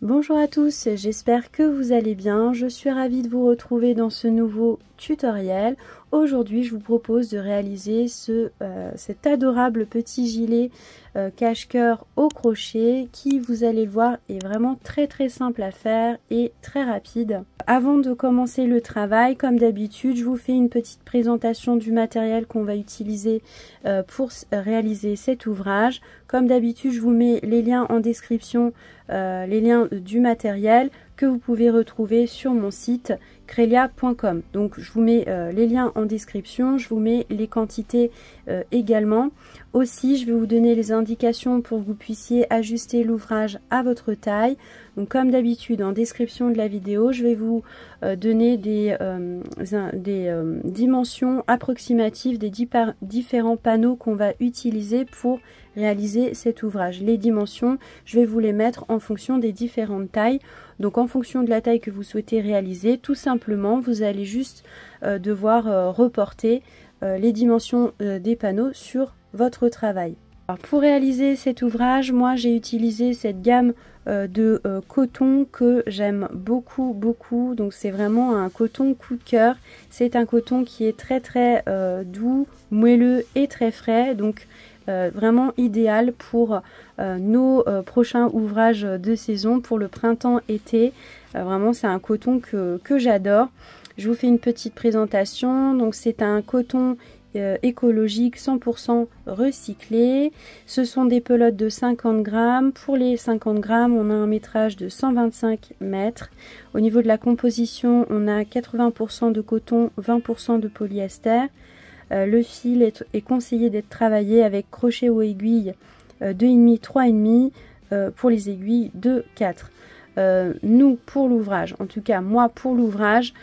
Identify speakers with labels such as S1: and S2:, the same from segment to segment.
S1: Bonjour à tous, j'espère que vous allez bien. Je suis ravie de vous retrouver dans ce nouveau tutoriel. Aujourd'hui, je vous propose de réaliser cet adorable petit gilet cache-cœur au crochet qui, vous allez le voir, est vraiment très simple à faire et très rapide. Avant de commencer le travail, comme d'habitude, je vous fais une petite présentation du matériel qu'on va utiliser pour réaliser cet ouvrage. Comme d'habitude, je vous mets les liens en description, les liens du matériel que vous pouvez retrouver sur mon site Krelia.com. Donc je vous mets les liens en description, je vous mets les quantités également. Aussi, je vais vous donner les indications pour que vous puissiez ajuster l'ouvrage à votre taille. Donc comme d'habitude, en description de la vidéo, je vais vous donner des dimensions approximatives des différents panneaux qu'on va utiliser pour réaliser cet ouvrage. Les dimensions, je vais vous les mettre en fonction des différentes tailles. Donc en fonction de la taille que vous souhaitez réaliser, tout simplement, vous allez juste devoir reporter les dimensions des panneaux sur votre travail. Alors, pour réaliser cet ouvrage, moi j'ai utilisé cette gamme de coton que j'aime beaucoup. Donc c'est vraiment un coton coup de cœur. C'est un coton qui est très doux, moelleux et très frais. Donc vraiment idéal pour nos prochains ouvrages de saison pour le printemps-été. Vraiment c'est un coton que j'adore. Je vous fais une petite présentation. Donc c'est un coton écologique 100% recyclé. Ce sont des pelotes de 50 grammes. Pour les 50 grammes, on a un métrage de 125 mètres. Au niveau de la composition, on a 80% de coton, 20% de polyester. Le fil est conseillé d'être travaillé avec crochet ou aiguille 2,5, 3,5 pour les aiguilles de 4. Nous, pour l'ouvrage, en tout cas moi pour l'ouvrage,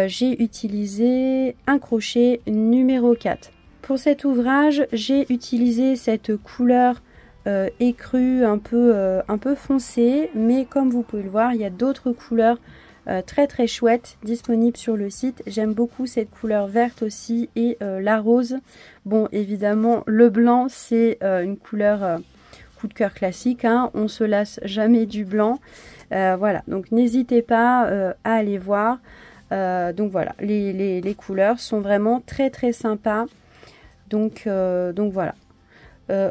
S1: j'ai utilisé un crochet numéro 4. Pour cet ouvrage, j'ai utilisé cette couleur écrue un peu foncée, mais comme vous pouvez le voir, il y a d'autres couleurs très chouettes disponibles sur le site. J'aime beaucoup cette couleur verte aussi et la rose. Bon, évidemment, le blanc, c'est une couleur coup de cœur classique, hein. On se lasse jamais du blanc. Voilà, donc n'hésitez pas à aller voir. Donc voilà, les couleurs sont vraiment très sympas. Donc voilà.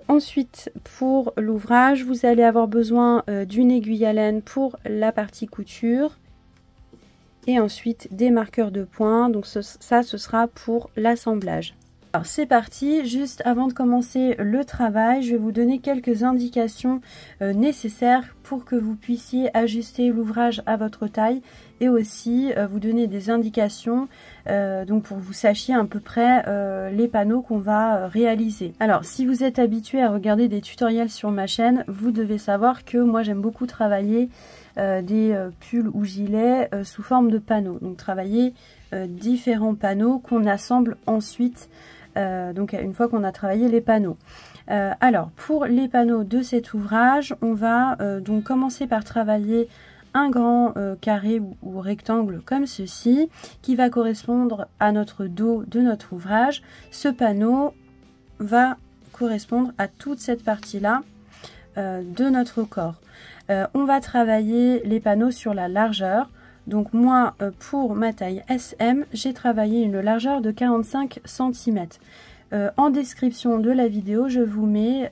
S1: Ensuite, pour l'ouvrage, vous allez avoir besoin d'une aiguille à laine pour la partie couture. Et ensuite des marqueurs de points. Donc ce sera pour l'assemblage. Alors c'est parti, juste avant de commencer le travail, je vais vous donner quelques indications nécessaires pour que vous puissiez ajuster l'ouvrage à votre taille et aussi vous donner des indications donc pour que vous sachiez à peu près les panneaux qu'on va réaliser. Alors si vous êtes habitué à regarder des tutoriels sur ma chaîne, vous devez savoir que moi j'aime beaucoup travailler des pulls ou gilets sous forme de panneaux. Donc travailler différents panneaux qu'on assemble ensuite. Donc une fois qu'on a travaillé les panneaux. Alors pour les panneaux de cet ouvrage, on va donc commencer par travailler un grand carré ou rectangle comme ceci qui va correspondre à notre dos de notre ouvrage. Ce panneau va correspondre à toute cette partie là de notre corps. On va travailler les panneaux sur la largeur. Donc moi, pour ma taille SM, j'ai travaillé une largeur de 45 cm. En description de la vidéo, je vous mets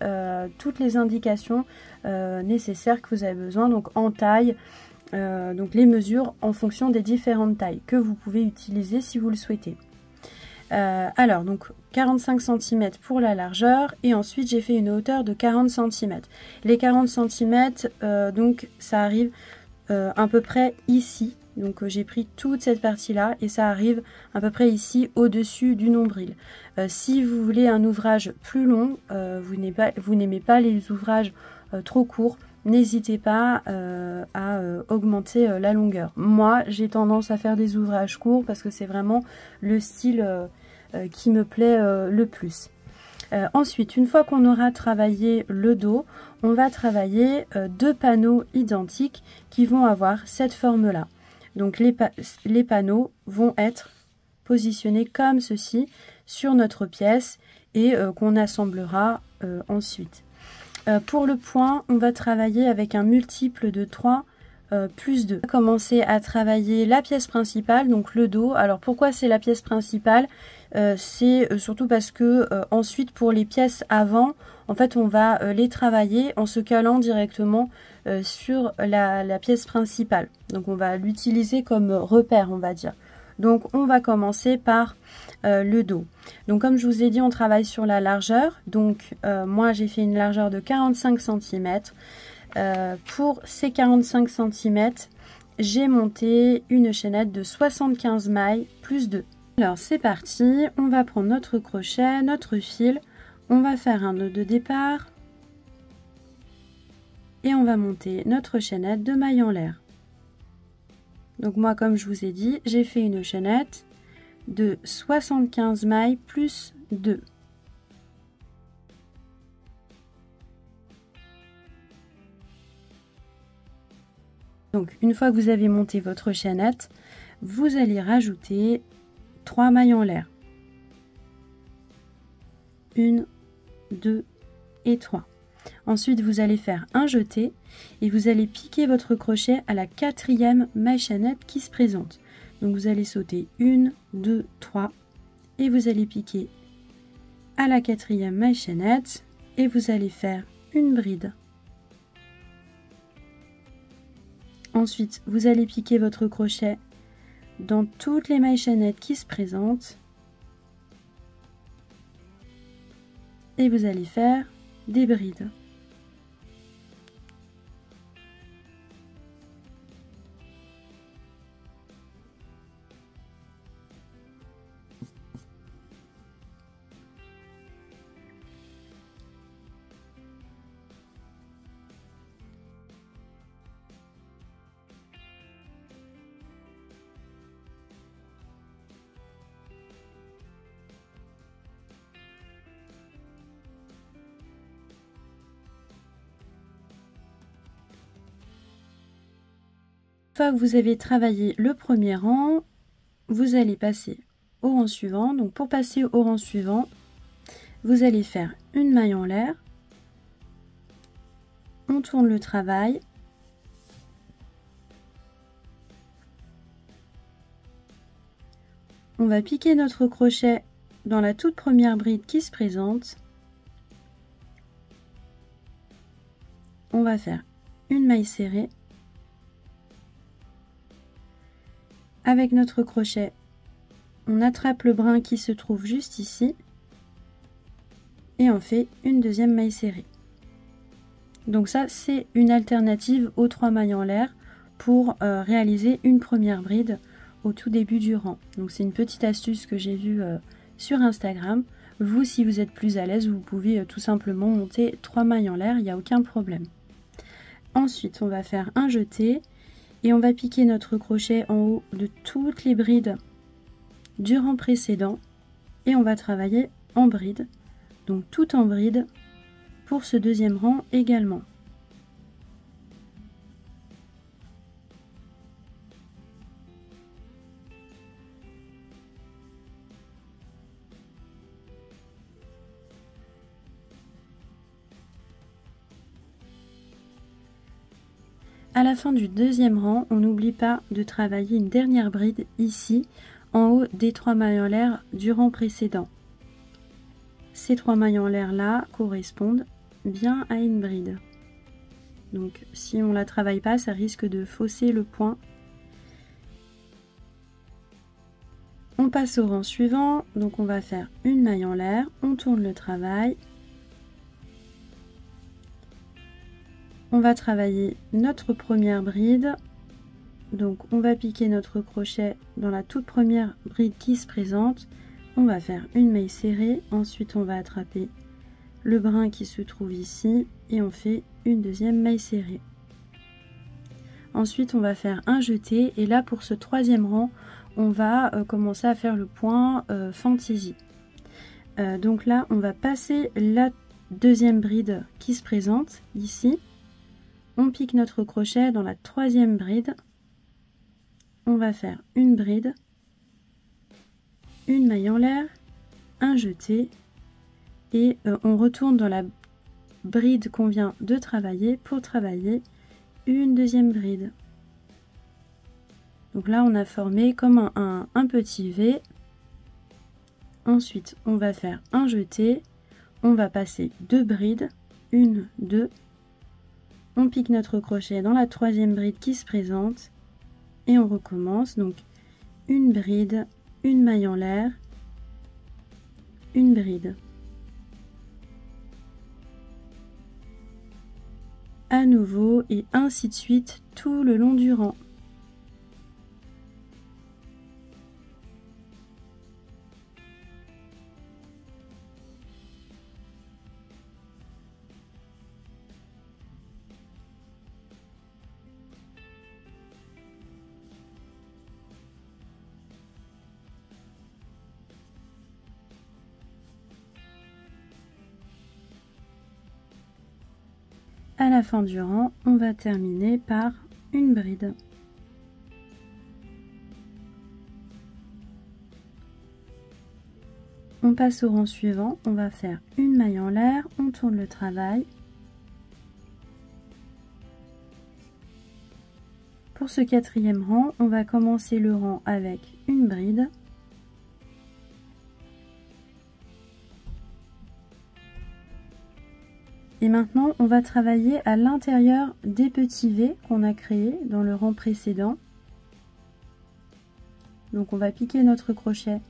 S1: toutes les indications nécessaires que vous avez besoin, donc en taille, donc les mesures en fonction des différentes tailles que vous pouvez utiliser si vous le souhaitez. Alors, donc 45 cm pour la largeur et ensuite j'ai fait une hauteur de 40 cm. Les 40 cm, donc ça arrive à peu près ici. Donc j'ai pris toute cette partie là et ça arrive à peu près ici au-dessus du nombril. Si vous voulez un ouvrage plus long, vous n'aimez pas les ouvrages trop courts, n'hésitez pas à augmenter la longueur. Moi j'ai tendance à faire des ouvrages courts parce que c'est vraiment le style qui me plaît le plus. Ensuite, une fois qu'on aura travaillé le dos, on va travailler deux panneaux identiques qui vont avoir cette forme là. Donc les panneaux vont être positionnés comme ceci sur notre pièce et qu'on assemblera ensuite. Pour le point, on va travailler avec un multiple de 3 plus 2. On va commencer à travailler la pièce principale, donc le dos. Alors pourquoi c'est la pièce principale? C'est surtout parce que ensuite pour les pièces avant, en fait on va les travailler en se calant directement sur la pièce principale. Donc on va l'utiliser comme repère, on va dire. Donc on va commencer par le dos. Donc comme je vous ai dit, on travaille sur la largeur. Donc moi j'ai fait une largeur de 45 cm. Pour ces 45 cm, j'ai monté une chaînette de 75 mailles plus 2. Alors c'est parti, on va prendre notre crochet, notre fil, on va faire un nœud de départ et on va monter notre chaînette de mailles en l'air. Donc moi, comme je vous ai dit, j'ai fait une chaînette de 75 mailles plus 2. Donc une fois que vous avez monté votre chaînette, vous allez rajouter 3 mailles en l'air. 1, 2 et 3. Ensuite, vous allez faire un jeté et vous allez piquer votre crochet à la 4e maille chaînette qui se présente. Donc vous allez sauter 1, 2, 3 et vous allez piquer à la 4e maille chaînette et vous allez faire une bride. Ensuite, vous allez piquer votre crochet dans toutes les mailles chaînettes qui se présentent et vous allez faire des brides. Une fois que vous avez travaillé le premier rang, vous allez passer au rang suivant. Donc pour passer au rang suivant, vous allez faire une maille en l'air, on tourne le travail, on va piquer notre crochet dans la toute première bride qui se présente, on va faire une maille serrée. Avec notre crochet, on attrape le brin qui se trouve juste ici et on fait une deuxième maille serrée. Donc ça, c'est une alternative aux 3 mailles en l'air pour réaliser une première bride au tout début du rang. Donc c'est une petite astuce que j'ai vue sur Instagram. Vous, si vous êtes plus à l'aise, vous pouvez tout simplement monter 3 mailles en l'air, il n'y a aucun problème. Ensuite, on va faire un jeté. Et on va piquer notre crochet en haut de toutes les brides du rang précédent. Et on va travailler en bride. Donc tout en bride pour ce deuxième rang également. À la fin du deuxième rang, on n'oublie pas de travailler une dernière bride ici, en haut des 3 mailles en l'air du rang précédent. Ces 3 mailles en l'air là correspondent bien à une bride. Donc si on ne la travaille pas, ça risque de fausser le point. On passe au rang suivant, donc on va faire une maille en l'air, on tourne le travail. On va travailler notre première bride, donc on va piquer notre crochet dans la toute première bride qui se présente, on va faire une maille serrée, ensuite on va attraper le brin qui se trouve ici et on fait une deuxième maille serrée. Ensuite on va faire un jeté et là pour ce troisième rang, on va commencer à faire le point fantaisie. Donc là on va passer la deuxième bride qui se présente ici. On pique notre crochet dans la troisième bride, on va faire une bride, une maille en l'air, un jeté et on retourne dans la bride qu'on vient de travailler pour travailler une deuxième bride. Donc là on a formé comme un petit V. Ensuite on va faire un jeté, on va passer 2 brides, 1, 2, on pique notre crochet dans la 3e bride qui se présente et on recommence. Donc une bride, une maille en l'air, une bride, à nouveau et ainsi de suite tout le long du rang. À la fin du rang, on va terminer par une bride. On passe au rang suivant, on va faire une maille en l'air, on tourne le travail. Pour ce 4e rang, on va commencer le rang avec une bride. Et maintenant, on va travailler à l'intérieur des petits V qu'on a créés dans le rang précédent. Donc on va piquer notre crochet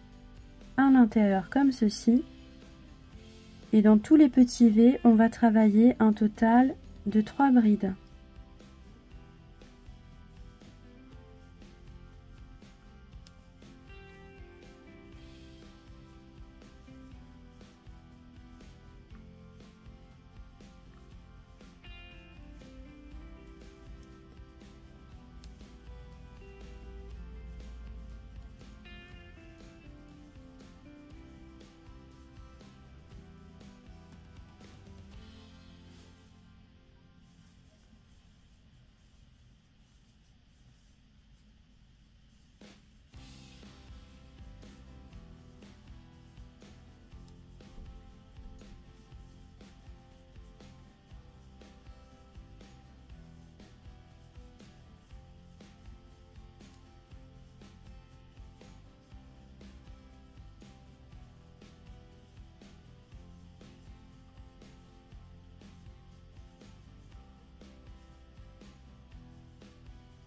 S1: à l'intérieur comme ceci. Et dans tous les petits V, on va travailler un total de 3 brides.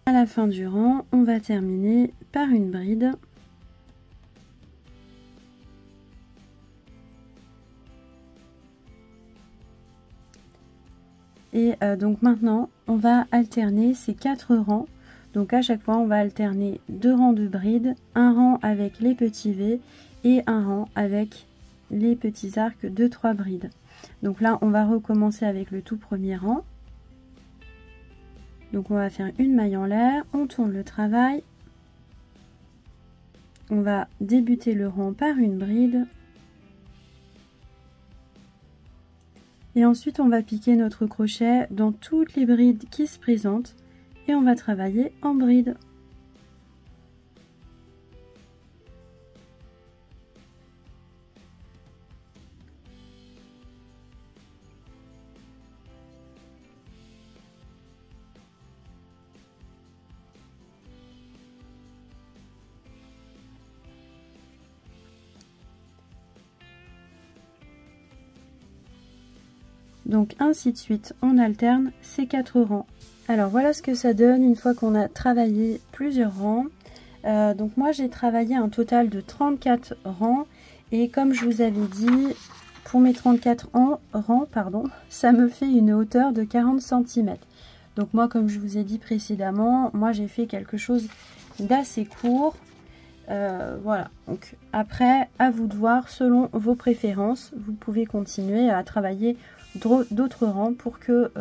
S1: À la fin du rang, on va terminer par une bride. Et donc maintenant, on va alterner ces 4 rangs. Donc à chaque fois, on va alterner 2 rangs de brides, un rang avec les petits V et un rang avec les petits arcs de 3 brides. Donc là, on va recommencer avec le tout premier rang. Donc on va faire une maille en l'air, on tourne le travail, on va débuter le rang par une bride et ensuite on va piquer notre crochet dans toutes les brides qui se présentent et on va travailler en bride. Donc ainsi de suite, on alterne ces 4 rangs. Alors voilà ce que ça donne une fois qu'on a travaillé plusieurs rangs. Donc moi j'ai travaillé un total de 34 rangs et comme je vous avais dit, pour mes 34 rangs, ça me fait une hauteur de 40 cm. Donc moi comme je vous ai dit précédemment, moi j'ai fait quelque chose d'assez court. Voilà, donc après à vous de voir selon vos préférences, vous pouvez continuer à travailler d'autres rangs pour que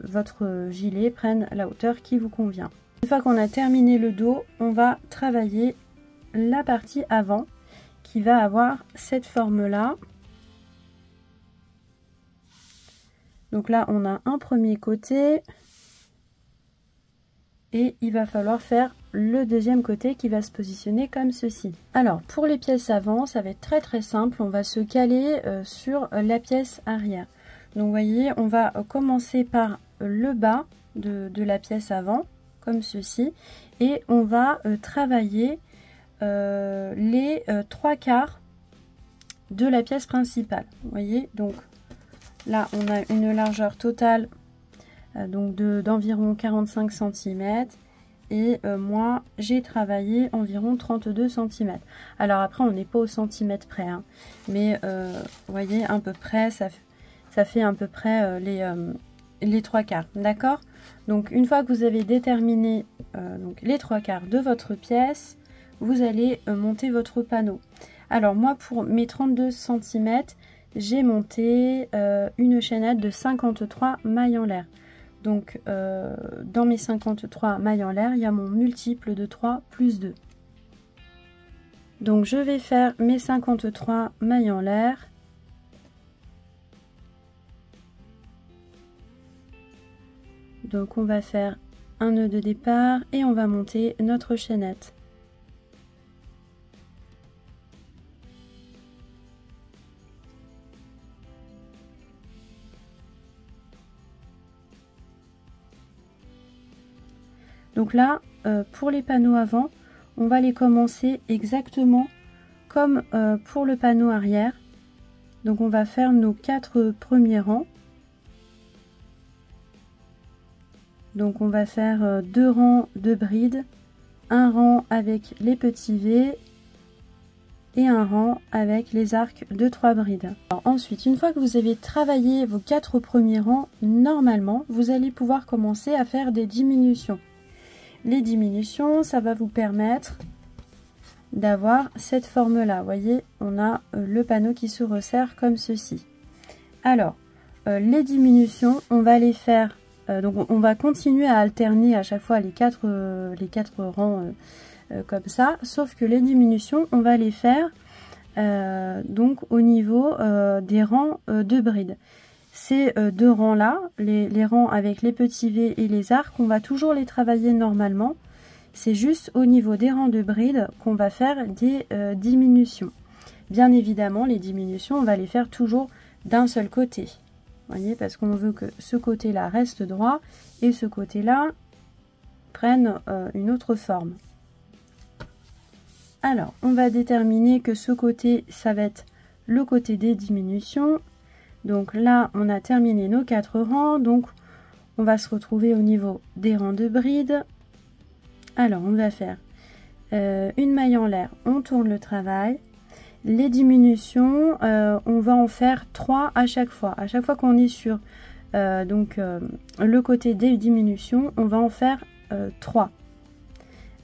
S1: votre gilet prenne la hauteur qui vous convient. Une fois qu'on a terminé le dos, on va travailler la partie avant qui va avoir cette forme là. Donc là on a un premier côté et il va falloir faire le deuxième côté qui va se positionner comme ceci. Alors pour les pièces avant, ça va être très simple, on va se caler sur la pièce arrière. Donc vous voyez, on va commencer par le bas de la pièce avant. comme ceci. Et on va travailler les 3/4 de la pièce principale. Vous voyez, donc là on a une largeur totale donc d'environ 45 cm. Et moi j'ai travaillé environ 32 cm. Alors après on n'est pas au centimètre près, hein, mais vous voyez à peu près ça fait à peu près les 3/4, d'accord. Donc une fois que vous avez déterminé donc les 3/4 de votre pièce, vous allez monter votre panneau. Alors moi pour mes 32 cm, j'ai monté une chaînette de 53 mailles en l'air. Donc, dans mes 53 mailles en l'air, il y a mon multiple de 3 plus 2. Donc, je vais faire mes 53 mailles en l'air. Donc, on va faire un nœud de départ et on va monter notre chaînette. Donc là, pour les panneaux avant, on va les commencer exactement comme pour le panneau arrière. Donc on va faire nos 4 premiers rangs. Donc on va faire 2 rangs de brides, un rang avec les petits V et un rang avec les arcs de 3 brides. Alors ensuite, une fois que vous avez travaillé vos 4 premiers rangs, normalement, vous allez pouvoir commencer à faire des diminutions. Les diminutions, ça va vous permettre d'avoir cette forme-là. Vous voyez, on a le panneau qui se resserre comme ceci. Alors, les diminutions, on va les faire, donc on va continuer à alterner à chaque fois les quatre rangs comme ça, sauf que les diminutions, on va les faire donc au niveau des rangs de brides. Ces 2 rangs là, les rangs avec les petits V et les arcs, on va toujours les travailler normalement. C'est juste au niveau des rangs de brides qu'on va faire des diminutions. Bien évidemment, les diminutions, on va les faire toujours d'un seul côté. Vous voyez, parce qu'on veut que ce côté-là reste droit et ce côté-là prenne une autre forme. Alors, on va déterminer que ce côté, ça va être le côté des diminutions. Donc là, on a terminé nos 4 rangs. Donc, on va se retrouver au niveau des rangs de brides. Alors, on va faire une maille en l'air. On tourne le travail. Les diminutions, on va en faire 3 à chaque fois. À chaque fois qu'on est sur le côté des diminutions, on va en faire 3.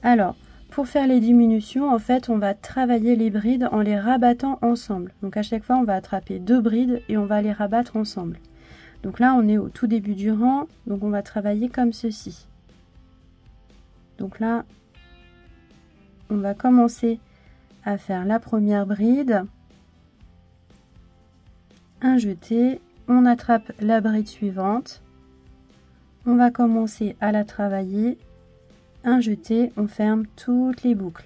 S1: Alors, pour faire les diminutions, en fait, on va travailler les brides en les rabattant ensemble. Donc à chaque fois, on va attraper 2 brides et on va les rabattre ensemble. Donc là, on est au tout début du rang, donc on va travailler comme ceci. Donc là, on va commencer à faire la première bride. Un jeté, on attrape la bride suivante. On va commencer à la travailler. Un jeté, on ferme toutes les boucles.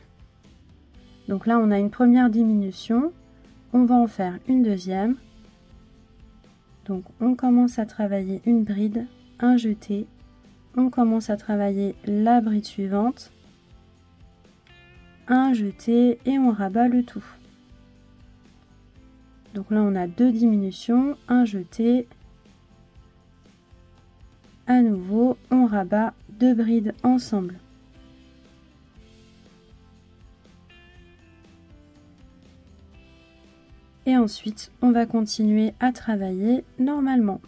S1: Donc là on a une première diminution, on va en faire une deuxième. Donc on commence à travailler une bride, un jeté, on commence à travailler la bride suivante, un jeté et on rabat le tout. Donc là on a 2 diminutions, un jeté, à nouveau on rabat 2 brides ensemble. Et ensuite, on va continuer à travailler normalement.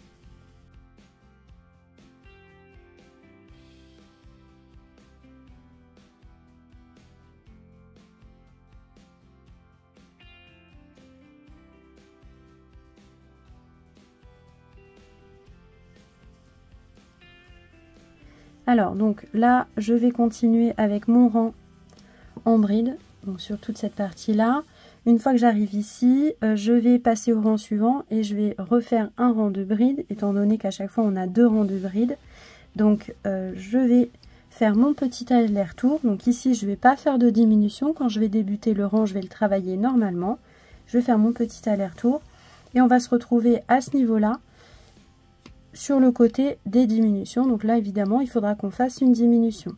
S1: Alors, donc là, je vais continuer avec mon rang en bride, donc sur toute cette partie-là. Une fois que j'arrive ici, je vais passer au rang suivant et je vais refaire un rang de bride, étant donné qu'à chaque fois on a 2 rangs de bride. Donc je vais faire mon petit aller-retour. Donc ici je ne vais pas faire de diminution. Quand je vais débuter le rang, je vais le travailler normalement. Je vais faire mon petit aller-retour et on va se retrouver à ce niveau-là sur le côté des diminutions. Donc là évidemment il faudra qu'on fasse une diminution.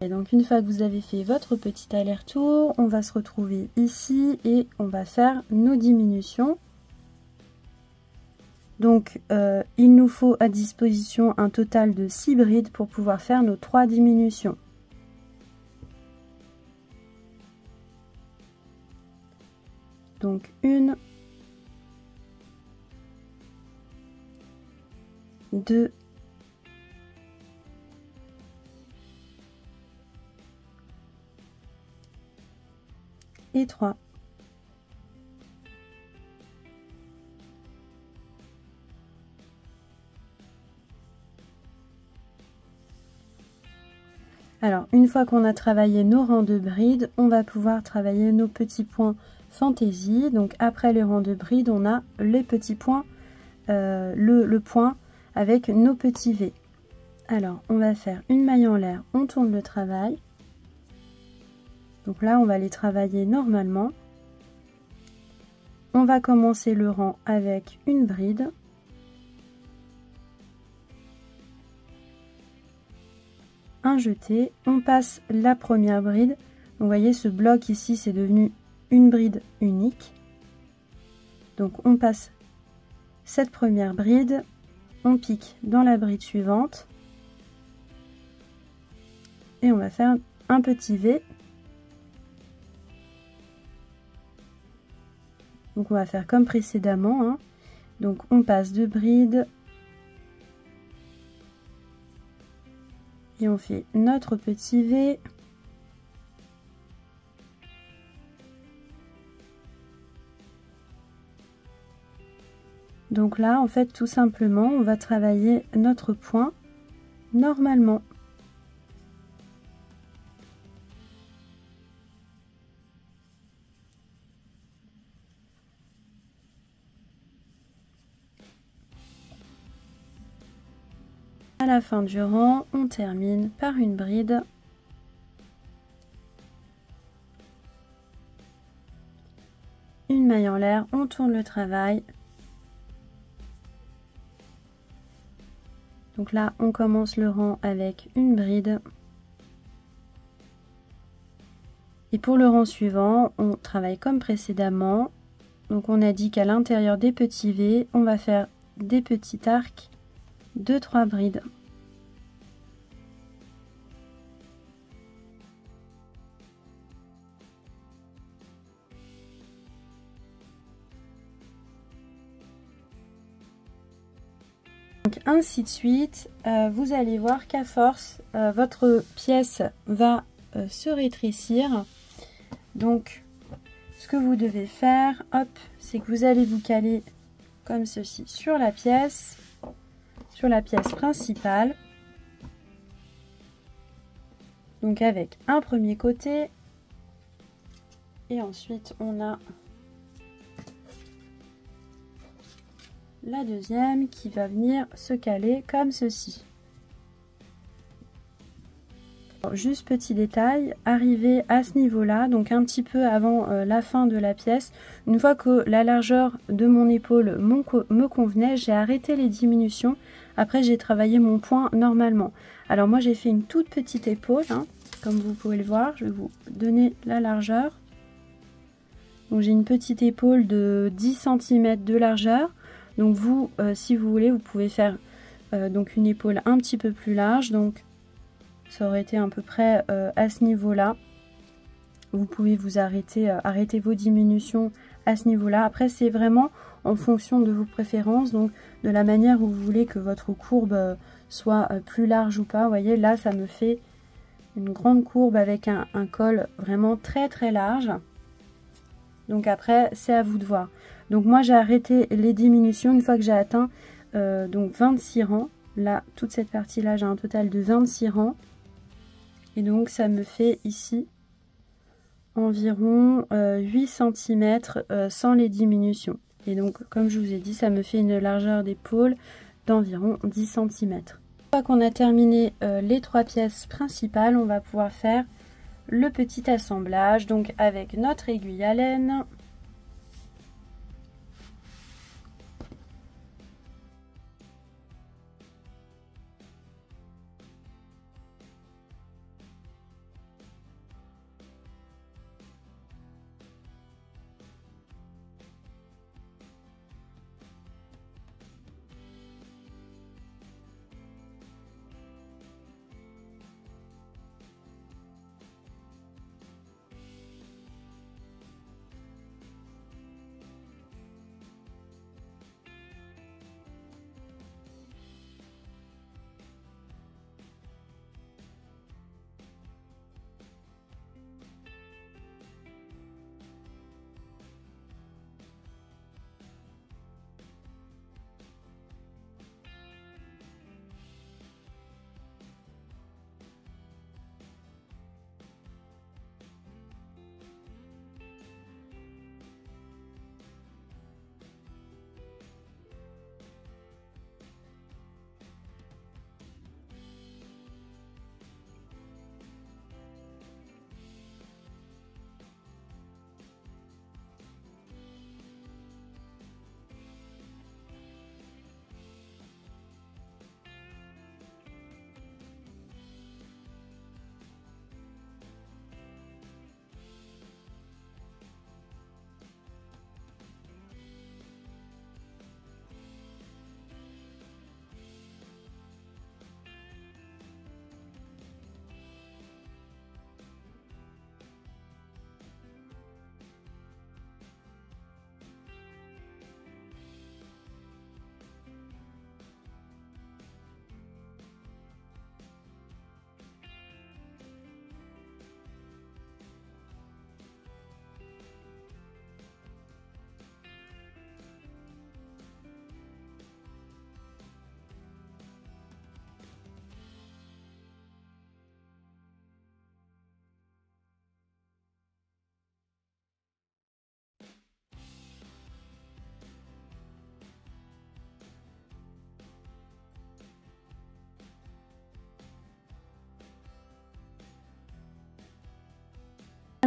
S1: Et donc une fois que vous avez fait votre petit aller-retour, on va se retrouver ici et on va faire nos diminutions. Donc il nous faut à disposition un total de 6 brides pour pouvoir faire nos 3 diminutions. Donc 1, 2, 3. Alors, une fois qu'on a travaillé nos rangs de brides, on va pouvoir travailler nos petits points fantaisie. Donc, après les rangs de brides, on a les petits points, le point avec nos petits V. Alors, on va faire une maille en l'air, on tourne le travail. Donc là, on va les travailler normalement. On va commencer le rang avec une bride. Un jeté, on passe la première bride. Donc, vous voyez, ce bloc ici, c'est devenu une bride unique. Donc, on passe cette première bride, on pique dans la bride suivante. Et on va faire un petit V. Donc, on va faire comme précédemment, hein. Donc, on passe 2 brides. Et on fait notre petit V. Donc là, en fait, tout simplement, on va travailler notre point normalement. À la fin du rang, on termine par une bride. Une maille en l'air, on tourne le travail. Donc là, on commence le rang avec une bride. Et pour le rang suivant, on travaille comme précédemment. Donc on a dit qu'à l'intérieur des petits V, on va faire des petits arcs de 3 brides. Donc ainsi de suite, vous allez voir qu'à force, votre pièce va se rétrécir. Donc ce que vous devez faire, hop, c'est que vous allez vous caler comme ceci sur la pièce principale. Donc avec un premier côté et ensuite on a la deuxième qui va venir se caler comme ceci. Alors, juste petit détail, arrivé à ce niveau là, donc un petit peu avant la fin de la pièce, une fois que la largeur de mon épaule me convenait, j'ai arrêté les diminutions. Après j'ai travaillé mon point normalement. Alors moi j'ai fait une toute petite épaule, hein, comme vous pouvez le voir. Je vais vous donner la largeur. Donc j'ai une petite épaule de 10 cm de largeur. Donc vous, si vous voulez, vous pouvez faire donc une épaule un petit peu plus large. Donc ça aurait été à peu près à ce niveau-là. Vous pouvez vous arrêter vos diminutions à ce niveau-là. Après, c'est vraiment en fonction de vos préférences, donc de la manière où vous voulez que votre courbe soit plus large ou pas. Vous voyez, là, ça me fait une grande courbe avec un col vraiment très très large. Donc après, c'est à vous de voir. Donc moi, j'ai arrêté les diminutions une fois que j'ai atteint donc 26 rangs. Là, toute cette partie-là, j'ai un total de 26 rangs. Et donc, ça me fait ici environ 8 cm sans les diminutions. Et donc, comme je vous ai dit, ça me fait une largeur d'épaule d'environ 10 cm. Une fois qu'on a terminé les 3 pièces principales, on va pouvoir faire le petit assemblage. Donc, avec notre aiguille à laine.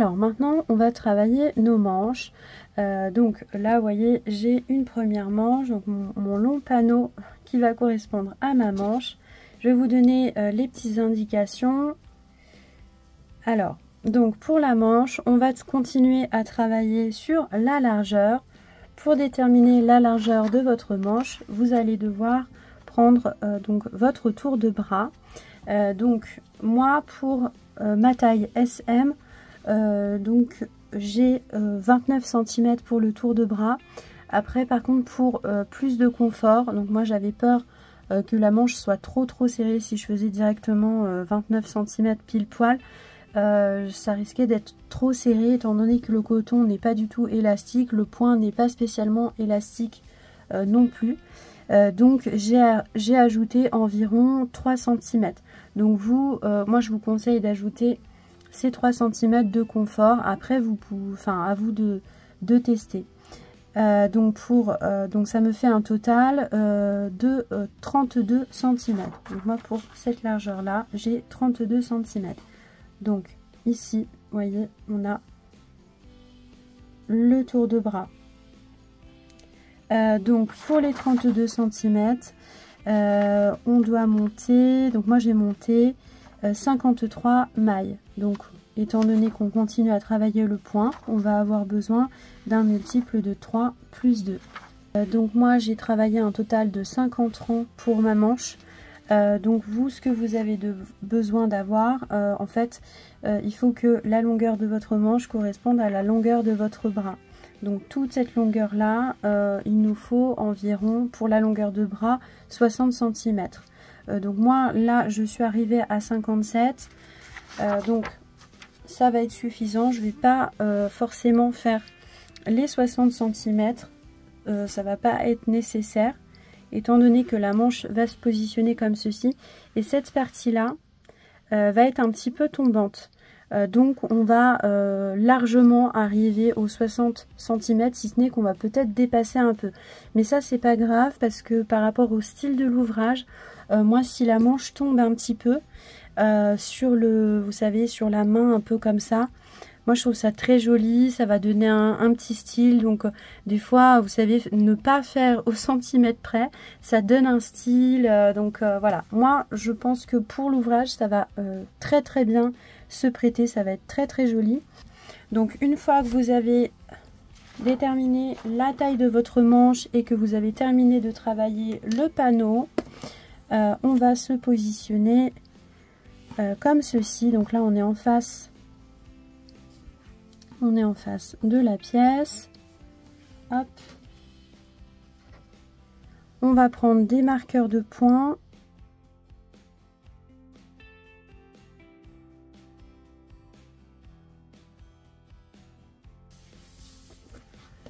S1: Alors maintenant on va travailler nos manches. Donc là vous voyez j'ai une première manche, donc mon long panneau qui va correspondre à ma manche. Je vais vous donner les petites indications. Alors donc pour la manche on va continuer à travailler sur la largeur. Pour déterminer la largeur de votre manche vous allez devoir prendre donc votre tour de bras. Donc moi pour ma taille SM, donc j'ai 29 cm pour le tour de bras. Après par contre pour plus de confort, donc moi j'avais peur que la manche soit trop serrée si je faisais directement 29 cm pile poil. Ça risquait d'être trop serré étant donné que le coton n'est pas du tout élastique, le point n'est pas spécialement élastique non plus. Donc j'ai ajouté environ 3 cm. Donc moi je vous conseille d'ajouter ces 3 cm de confort. Après vous pouvez, à vous de tester. Donc ça me fait un total de 32 cm. Donc moi pour cette largeur là j'ai 32 cm. Donc ici vous voyez on a le tour de bras. Donc pour les 32 cm on doit monter, donc moi j'ai monté 53 mailles. Donc étant donné qu'on continue à travailler le point, on va avoir besoin d'un multiple de 3 plus 2. Donc moi j'ai travaillé un total de 50 rangs pour ma manche. Donc vous, ce que vous avez besoin d'avoir, en fait, il faut que la longueur de votre manche corresponde à la longueur de votre bras. Donc toute cette longueur là, il nous faut environ pour la longueur de bras 60 cm. Donc moi là je suis arrivée à 57, donc ça va être suffisant. Je vais pas forcément faire les 60 cm, ça va pas être nécessaire étant donné que la manche va se positionner comme ceci et cette partie là va être un petit peu tombante. Donc on va largement arriver aux 60 cm, si ce n'est qu'on va peut-être dépasser un peu. Mais ça c'est pas grave parce que par rapport au style de l'ouvrage, moi si la manche tombe un petit peu sur vous savez, sur la main un peu comme ça, moi je trouve ça très joli, ça va donner un petit style. Donc des fois vous savez ne pas faire au centimètre près, ça donne un style. Donc voilà, moi je pense que pour l'ouvrage ça va très bien se prêter, ça va être très joli. Donc une fois que vous avez déterminé la taille de votre manche et que vous avez terminé de travailler le panneau, on va se positionner comme ceci. Donc là on est en face de la pièce. Hop, on va prendre des marqueurs de points.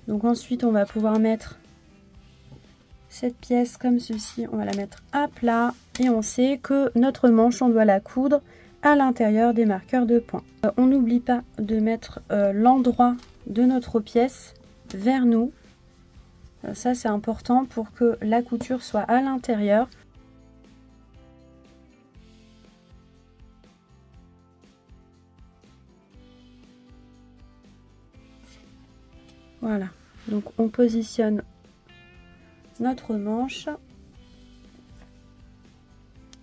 S1: Donc ensuite on va pouvoir mettre cette pièce comme ceci, on va la mettre à plat et on sait que notre manche on doit la coudre à l'intérieur des marqueurs de points. On n'oublie pas de mettre l'endroit de notre pièce vers nous. Ça c'est important pour que la couture soit à l'intérieur. Voilà, donc on positionne notre manche.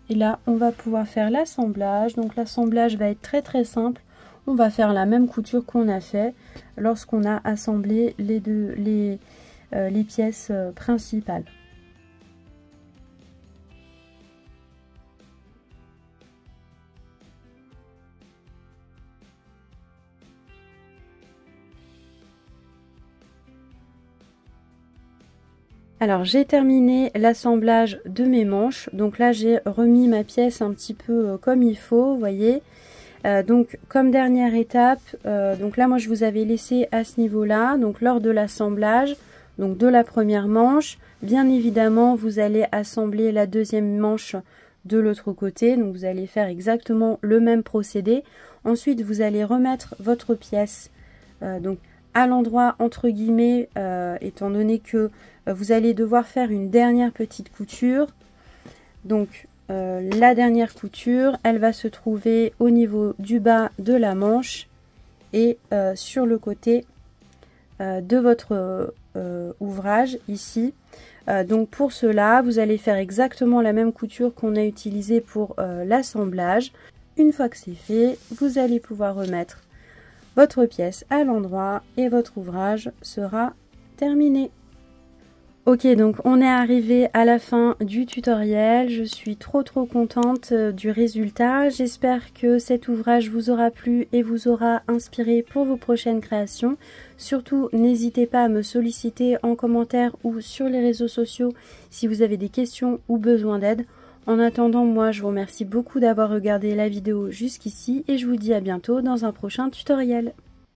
S1: Et là, on va pouvoir faire l'assemblage. Donc l'assemblage va être très simple. On va faire la même couture qu'on a fait lorsqu'on a assemblé les pièces principales. Alors j'ai terminé l'assemblage de mes manches, donc là j'ai remis ma pièce un petit peu comme il faut, vous voyez. Donc comme dernière étape, donc là moi je vous avais laissé à ce niveau là, donc lors de l'assemblage donc de la première manche, bien évidemment vous allez assembler la deuxième manche de l'autre côté, donc vous allez faire exactement le même procédé. Ensuite vous allez remettre votre pièce donc à l'endroit entre guillemets, étant donné que vous allez devoir faire une dernière petite couture. Donc la dernière couture elle va se trouver au niveau du bas de la manche et sur le côté de votre ouvrage ici. Donc pour cela, vous allez faire exactement la même couture qu'on a utilisée pour l'assemblage. Une fois que c'est fait, vous allez pouvoir remettre votre pièce à l'endroit et votre ouvrage sera terminé. Ok, donc on est arrivé à la fin du tutoriel. Je suis trop contente du résultat. J'espère que cet ouvrage vous aura plu et vous aura inspiré pour vos prochaines créations. Surtout, n'hésitez pas à me solliciter en commentaire ou sur les réseaux sociaux si vous avez des questions ou besoin d'aide. En attendant, moi je vous remercie beaucoup d'avoir regardé la vidéo jusqu'ici et je vous dis à bientôt dans un prochain tutoriel.